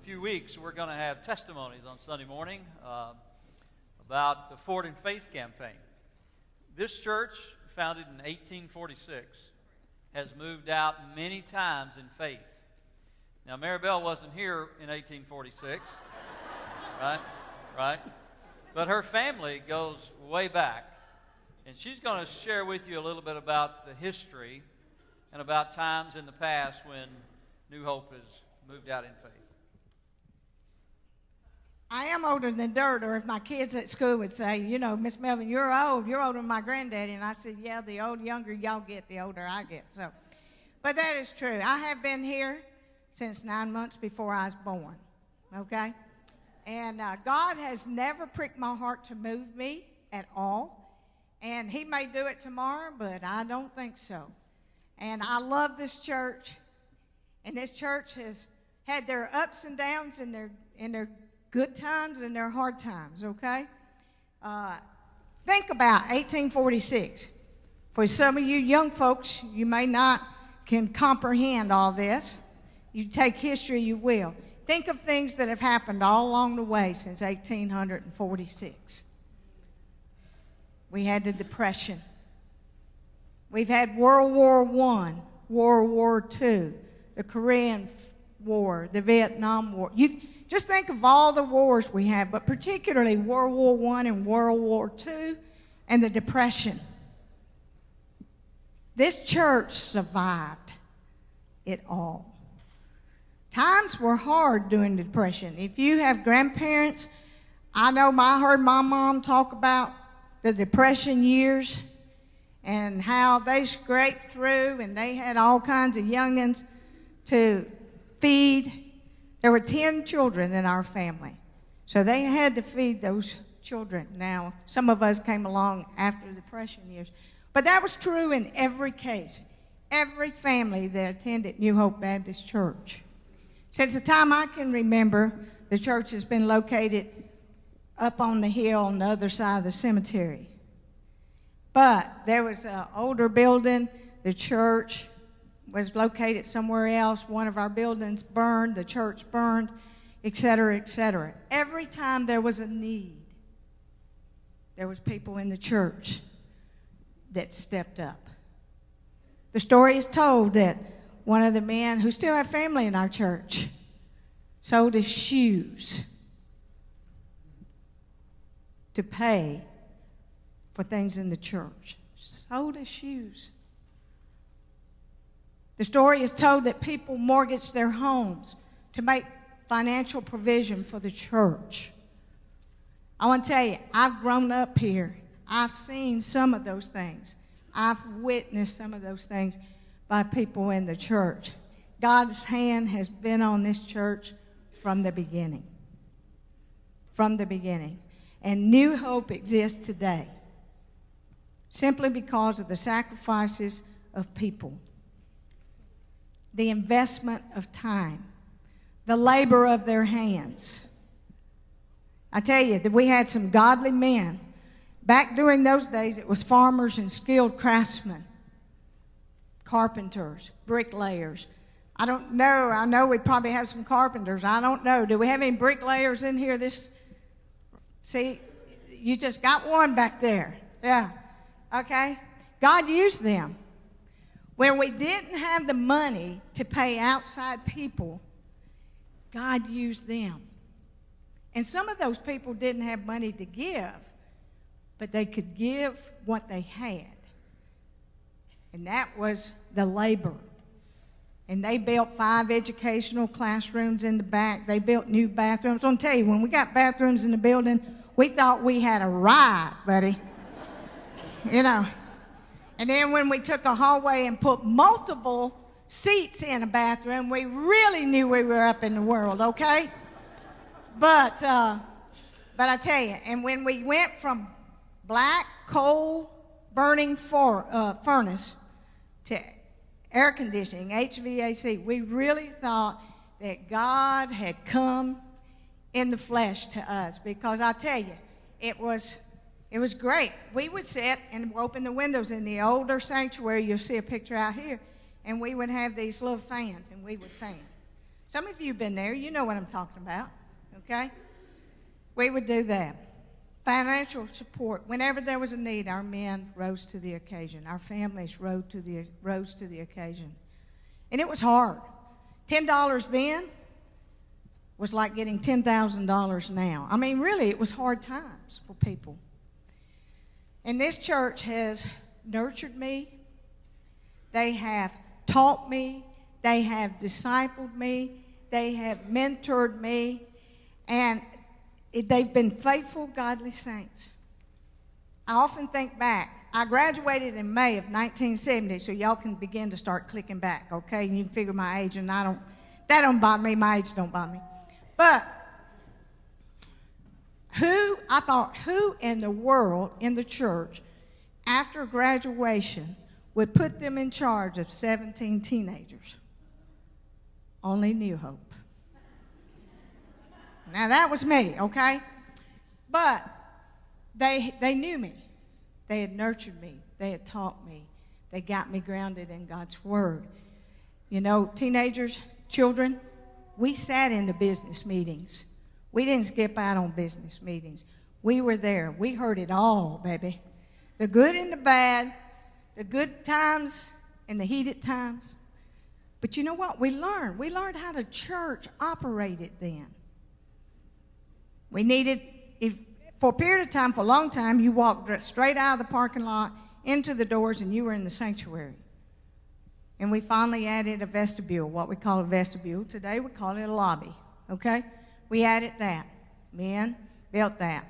few weeks, we're going to have testimonies on Sunday morning about the Ford and Faith campaign. This church, founded in 1846, has moved out many times in faith. Now, Mary Belle wasn't here in 1846, right? But her family goes way back. And she's going to share with you a little bit about the history and about times in the past when New Hope has moved out in faith. I am older than dirt, or if my kids at school would say, you know, Miss Melvin, you're older than my granddaddy. And I said, yeah, the younger y'all get, the older I get. So, but that is true. I have been here since 9 months before I was born, okay? And God has never pricked my heart to move me at all. And he may do it tomorrow, but I don't think so. And I love this church. And this church has had their ups and downs and their good times and their hard times, okay? Think about 1846. For some of you young folks, you may not can comprehend all this. You take history, you will. Think of things that have happened all along the way since 1846. We had the Depression. We've had World War I, World War II, the Korean War, the Vietnam War. You just think of all the wars we have, but particularly World War I and World War II and the Depression. This church survived it all. Times were hard during the Depression. If you have grandparents, I heard my mom talk about the Depression years and how they scraped through and they had all kinds of youngins to feed. There were 10 children in our family, so they had to feed those children. Now, some of us came along after the Depression years, but that was true in every case, every family that attended New Hope Baptist Church. Since the time I can remember, the church has been located up on the hill on the other side of the cemetery. But there was an older building. The church was located somewhere else. One of our buildings burned. The church burned, et cetera, et cetera. Every time there was a need, there was people in the church that stepped up. The story is told that one of the men who still have family in our church sold his shoes to pay for things in the church. Sold his shoes. The story is told that people mortgaged their homes to make financial provision for the church. I want to tell you, I've grown up here. I've seen some of those things. I've witnessed some of those things by people in the church. God's hand has been on this church from the beginning. From the beginning. And New Hope exists today simply because of the sacrifices of people, the investment of time, the labor of their hands. I tell you that we had some godly men. Back during those days, it was farmers and skilled craftsmen, carpenters, bricklayers. I don't know. I know we probably have some carpenters. I don't know. Do we have any bricklayers in here? See, you just got one back there. Yeah. Okay. God used them. When we didn't have the money to pay outside people, God used them. And some of those people didn't have money to give, but they could give what they had. And that was the labor. And they built 5 educational classrooms in the back. They built new bathrooms. I'm going to tell you, when we got bathrooms in the building, we thought we had a ride, buddy. You know. And then when we took a hallway and put multiple seats in a bathroom, we really knew we were up in the world, okay? But I tell you, and when we went from black coal burning furnace to air conditioning, HVAC, we really thought that God had come in the flesh to us, because I tell you, it was great. We would sit and open the windows in the older sanctuary. You'll see a picture out here, and we would have these little fans, and we would fan. Some of you have been there. You know what I'm talking about, okay? We would do that. Financial support. Whenever there was a need, our men rose to the occasion. Our families rose to the occasion. And it was hard. $10 then was like getting $10,000 now. I mean, really, it was hard times for people. And this church has nurtured me. They have taught me. They have discipled me. They have mentored me. And they've been faithful, godly saints. I often think back. I graduated in May of 1970, so y'all can begin to start clicking back, okay? And you can figure my age, and that don't bother me. My age don't bother me. But who in the world in the church after graduation would put them in charge of 17 teenagers? Only New Hope. Now that was me, okay? But they knew me. They had nurtured me. They had taught me. They got me grounded in God's Word. You know, teenagers, children, we sat in the business meetings. We didn't skip out on business meetings. We were there. We heard it all, baby. The good and the bad, the good times and the heated times. But you know what? We learned. We learned how the church operated then. We needed, for a period of time, for a long time, you walked straight out of the parking lot into the doors and you were in the sanctuary. And we finally added a vestibule, what we call a vestibule. Today we call it a lobby, okay? We added that. Men built that.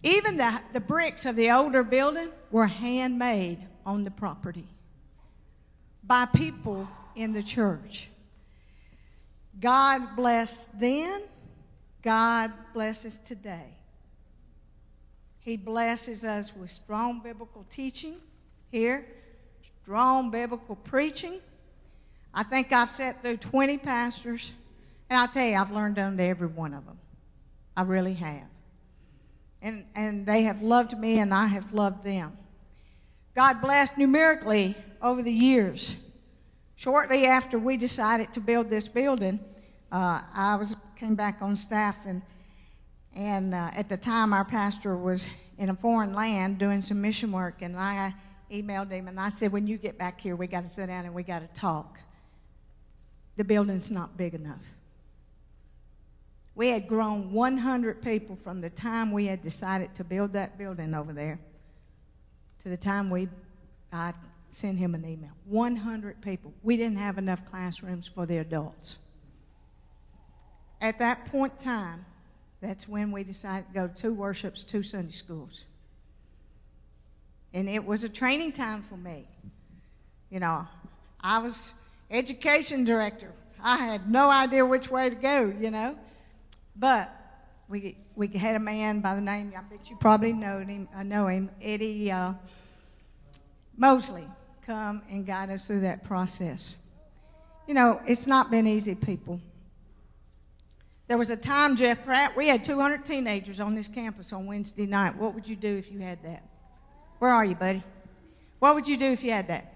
Even the bricks of the older building were handmade on the property by people in the church. God blessed then. God blesses today. He blesses us with strong biblical teaching here, strong biblical preaching. I think I've sat through 20 pastors, and I'll tell you, I've learned under every one of them. I really have. And they have loved me, and I have loved them. God blessed numerically over the years. Shortly after we decided to build this building, came back on staff, and at the time our pastor was in a foreign land doing some mission work, and I emailed him and I said, when you get back here, we got to sit down and we got to talk. The building's not big enough. We had grown 100 people from the time we had decided to build that building over there to the time I sent him an email. 100 people. We didn't have enough classrooms for the adults. At that point in time, that's when we decided to go to 2 worships, 2 Sunday schools. And it was a training time for me. You know, I was education director. I had no idea which way to go, you know. But we had a man by the name, I bet you probably know him, Eddie Mosley, come and guide us through that process. You know, it's not been easy, people. There was a time, Jeff Pratt, we had 200 teenagers on this campus on Wednesday night. What would you do if you had that? Where are you, buddy? What would you do if you had that?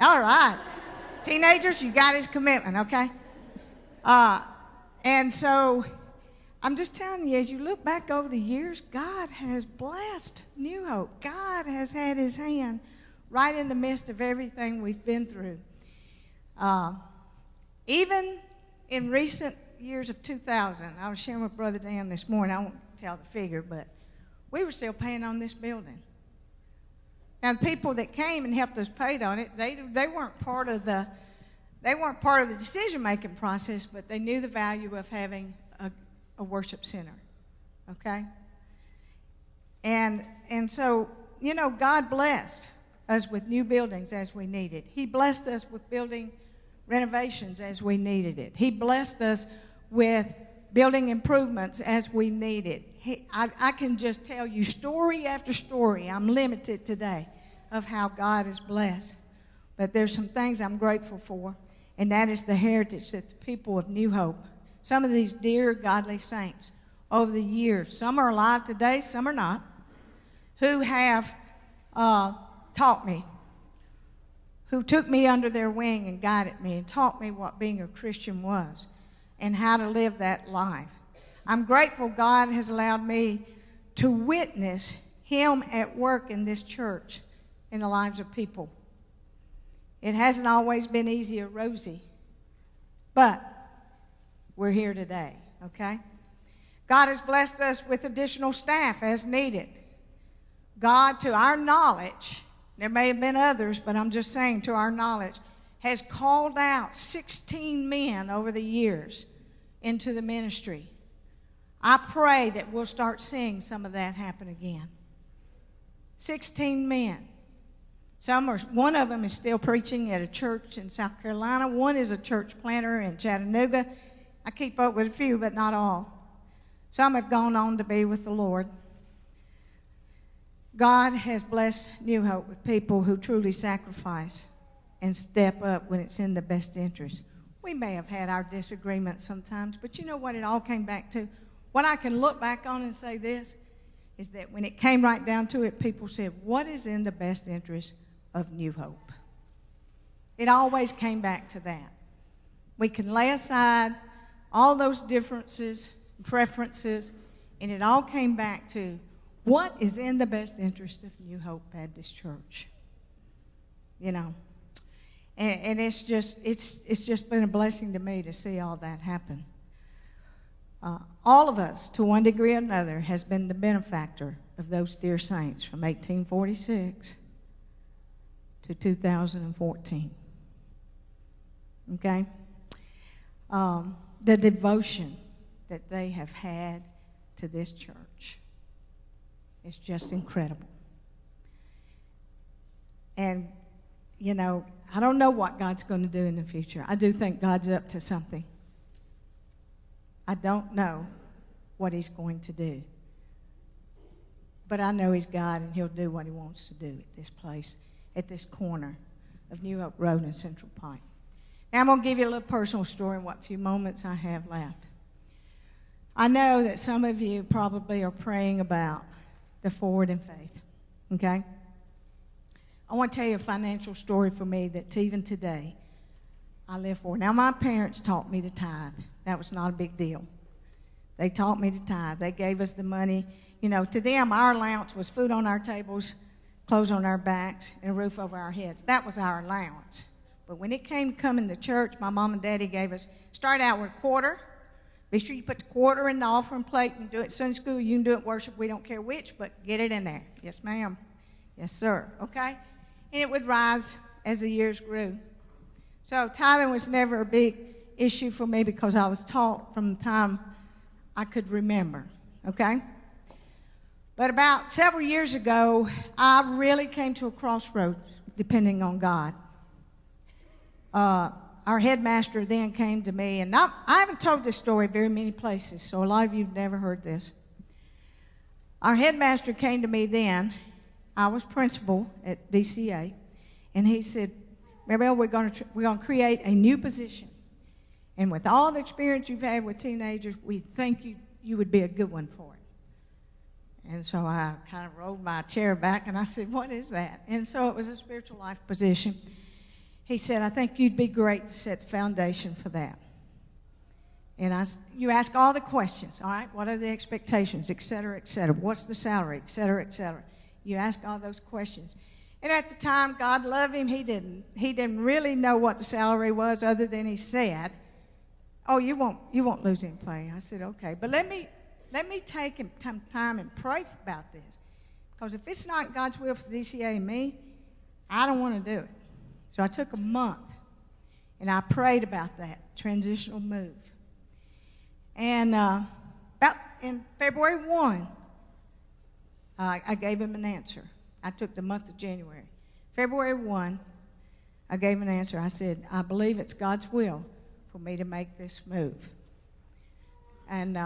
All right. Teenagers, you got his commitment, okay? And so I'm just telling you, as you look back over the years, God has blessed New Hope. God has had his hand right in the midst of everything we've been through. Even in recent years of 2000, I was sharing with Brother Dan this morning. I won't tell the figure, but we were still paying on this building. Now, the people that came and helped us pay on it, they weren't part of the decision-making process, but they knew the value of having a worship center. Okay? And so, you know, God blessed us with new buildings as we needed. He blessed us with building renovations as we needed it. He blessed us with building improvements as we needed. I can just tell you story after story. I'm limited today of how God is blessed. But there's some things I'm grateful for, and that is the heritage that the people of New Hope, some of these dear godly saints over the years, some are alive today, some are not, who have taught me, who took me under their wing and guided me and taught me what being a Christian was and how to live that life. I'm grateful God has allowed me to witness Him at work in this church in the lives of people. It hasn't always been easy or rosy, but we're here today, okay? God has blessed us with additional staff as needed. God, to our knowledge, there may have been others, but I'm just saying to our knowledge, has called out 16 men over the years into the ministry. I pray that we'll start seeing some of that happen again. 16 men. One of them is still preaching at a church in South Carolina. One is a church planter in Chattanooga. I keep up with a few, but not all. Some have gone on to be with the Lord. God has blessed New Hope with people who truly sacrifice and step up when it's in the best interest. We may have had our disagreements sometimes, but you know what it all came back to? What I can look back on and say this is that when it came right down to it, people said, what is in the best interest of New Hope? It always came back to that. We can lay aside all those differences, preferences, and it all came back to what is in the best interest of New Hope Baptist Church. You know, and it's just been a blessing to me to see all that happen. All of us, to one degree or another, has been the benefactor of those dear saints from 1846 to 2014. Okay? The devotion that they have had to this church is just incredible. And, you know, I don't know what God's going to do in the future. I do think God's up to something. I don't know what He's going to do. But I know He's God, and He'll do what He wants to do at this place, at this corner of New Hope Road and Central Pike. Now I'm going to give you a little personal story in what few moments I have left. I know that some of you probably are praying about the forward in faith, okay? I want to tell you a financial story for me that even today I live for. Now, my parents taught me to tithe. That was not a big deal. They taught me to tithe. They gave us the money. You know, to them, our allowance was food on our tables, clothes on our backs, and a roof over our heads. That was our allowance. But when it came to coming to church, my mom and daddy gave us, start out with a quarter. Be sure you put the quarter in the offering plate and do it Sunday school. You can do it worship. We don't care which, but get it in there. Yes, ma'am. Yes, sir. Okay? And it would rise as the years grew. So tithing was never a big issue for me because I was taught from the time I could remember. Okay? But about several years ago, I really came to a crossroads depending on God. Our headmaster then came to me, and I haven't told this story very many places, so a lot of you have never heard this. Our headmaster came to me then. I was principal at DCA, and he said, Belle, we're going to create a new position, and with all the experience you've had with teenagers, we think you would be a good one for it. And so I kind of rolled my chair back, and I said, what is that? And so it was a spiritual life position. He said, I think you'd be great to set the foundation for that. And you ask all the questions, all right? What are the expectations, et cetera, et cetera? What's the salary, et cetera, et cetera? You ask all those questions. And at the time, God loved him. He didn't really know what the salary was other than he said, oh, you won't lose any pay. I said, okay. But let me take some time and pray about this. Because if it's not God's will for DCA and me, I don't want to do it. So I took a month, and I prayed about that transitional move. And about in February 1, I gave him an answer. I took the month of January. February 1, I gave an answer. I said, I believe it's God's will for me to make this move. And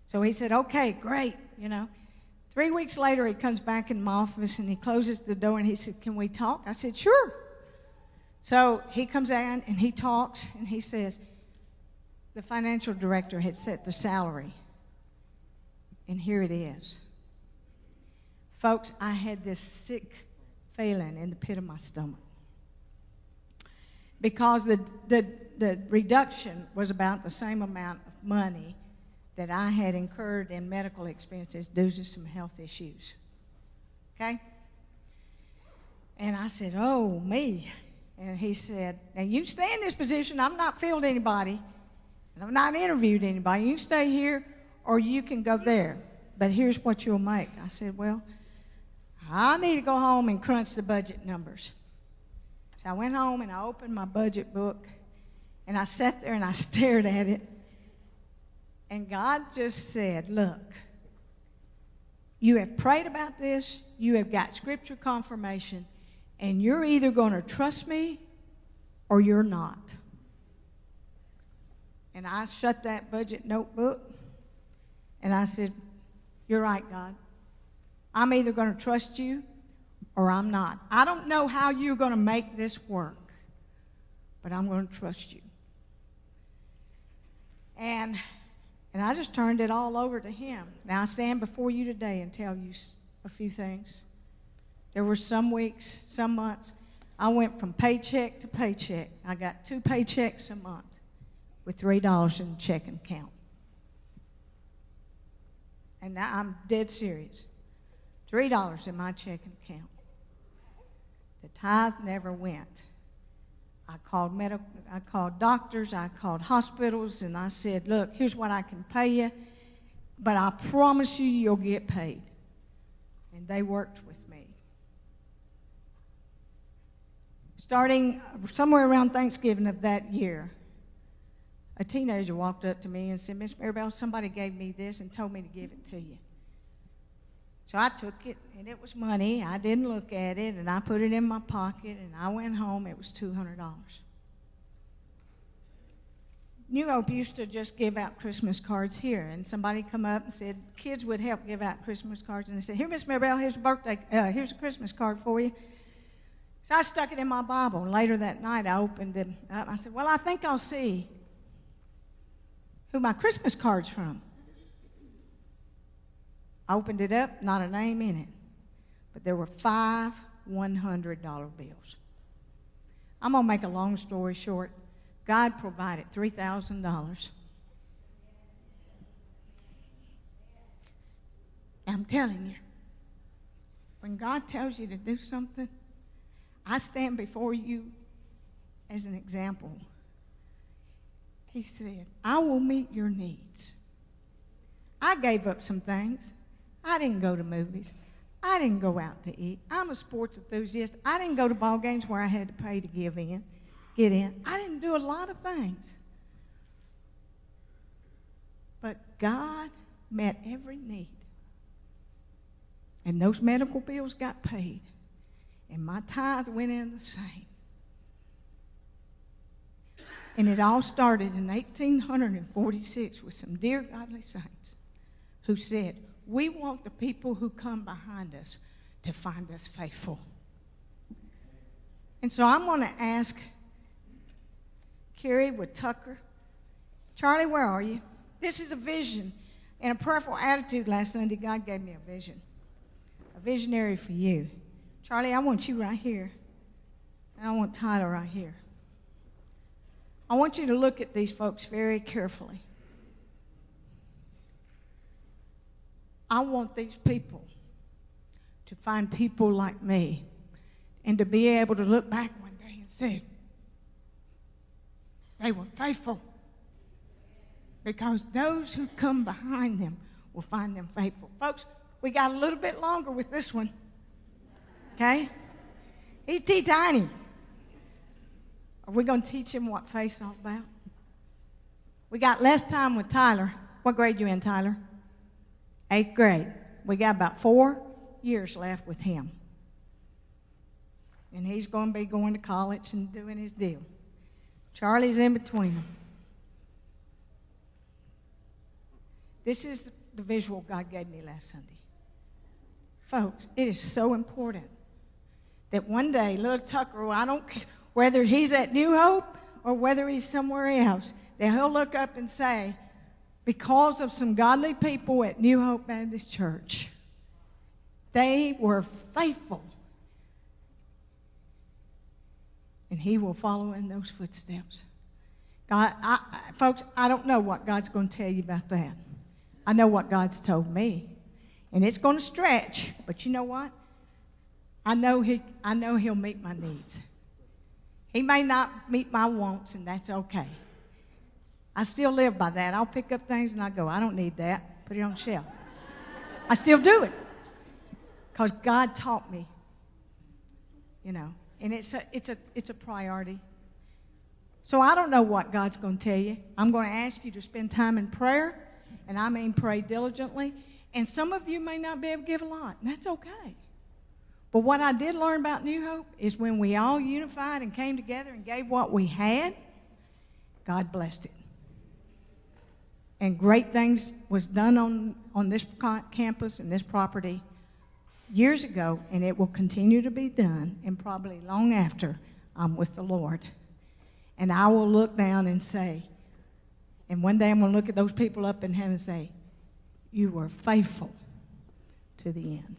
so he said, okay, great, you know. 3 weeks later, he comes back in my office, and he closes the door, and he said, can we talk? I said, sure. So he comes in, and he talks, and he says, the financial director had set the salary, and here it is. Folks, I had this sick feeling in the pit of my stomach. because the reduction was about the same amount of money that I had incurred in medical expenses due to some health issues. Okay? And I said, oh, me. And he said, now you stay in this position. I've not filled anybody, and I've not interviewed anybody. You can stay here or you can go there, but here's what you'll make. I said, well, I need to go home and crunch the budget numbers. So I went home and I opened my budget book, and I sat there and I stared at it. And God just said, look, you have prayed about this, you have got scripture confirmation, and you're either going to trust me or you're not. And I shut that budget notebook, and I said, you're right, God. I'm either going to trust you or I'm not. I don't know how you're going to make this work, but I'm going to trust you. And I just turned it all over to him. Now, I stand before you today and tell you a few things. There were some weeks, some months, I went from paycheck to paycheck. I got 2 paychecks a month with $3 in the checking account. And now I'm dead serious. $3 in my checking account. The tithe never went. I called doctors, I called hospitals, and I said, look, here's what I can pay you, but I promise you you'll get paid. And they worked with me. Starting somewhere around Thanksgiving of that year, a teenager walked up to me and said, Miss Maribel, somebody gave me this and told me to give it to you. So I took it, and it was money. I didn't look at it, and I put it in my pocket, and I went home. It was $200. New Hope used to just give out Christmas cards here, and somebody come up and said, kids would help give out Christmas cards, and they said, here, Miss Maribel, here's a Christmas card for you. So I stuck it in my Bible, and later that night I opened it up. I said, well, I think I'll see who my Christmas card's from. I opened it up, not a name in it, but there were 5 $100 bills. I'm going to make a long story short. God provided $3,000. I'm telling you, when God tells you to do something, I stand before you as an example. He said, I will meet your needs. I gave up some things. I didn't go to movies. I didn't go out to eat. I'm a sports enthusiast. I didn't go to ball games where I had to pay to get in. I didn't do a lot of things. But God met every need. And those medical bills got paid. And my tithe went in the same. And it all started in 1846 with some dear godly saints who said, we want the people who come behind us to find us faithful. And so I'm going to ask Carrie with Tucker. Charlie, where are you? This is a vision. In a prayerful attitude last Sunday, God gave me a vision. A visionary for you. Charlie, I want you right here. And I want Tyler right here. I want you to look at these folks very carefully. I want these people to find people like me and to be able to look back one day and say, they were faithful. Because those who come behind them will find them faithful. Folks, we got a little bit longer with this one. Okay? He's teeny-tiny. Are we going to teach him what faith's all about? We got less time with Tyler. What grade you in, Tyler? 8th grade. We got about 4 years left with him. And he's going to be going to college and doing his deal. Charlie's in between them. This is the visual God gave me last Sunday. Folks, it is so important that one day little Tucker, I don't care whether he's at New Hope or whether he's somewhere else, that he'll look up and say, because of some godly people at New Hope Baptist Church, they were faithful. and he will follow in those footsteps. God, folks, I don't know what God's going to tell you about that. I know what God's told me, and it's going to stretch. But you know what? I know He'll meet my needs. He may not meet my wants, and that's okay. I still live by that. I'll pick up things and I go, I don't need that. Put it on the shelf. I still do it because God taught me, and it's a priority. So I don't know what God's going to tell you. I'm going to ask you to spend time in prayer, and I mean pray diligently. And some of you may not be able to give a lot, and that's okay. But what I did learn about New Hope is when we all unified and came together and gave what we had, God blessed it. And great things was done on this campus and this property years ago, and it will continue to be done, and probably long after I'm with the Lord. And I will look down and say, and one day I'm going to look at those people up in heaven and say, you were faithful to the end.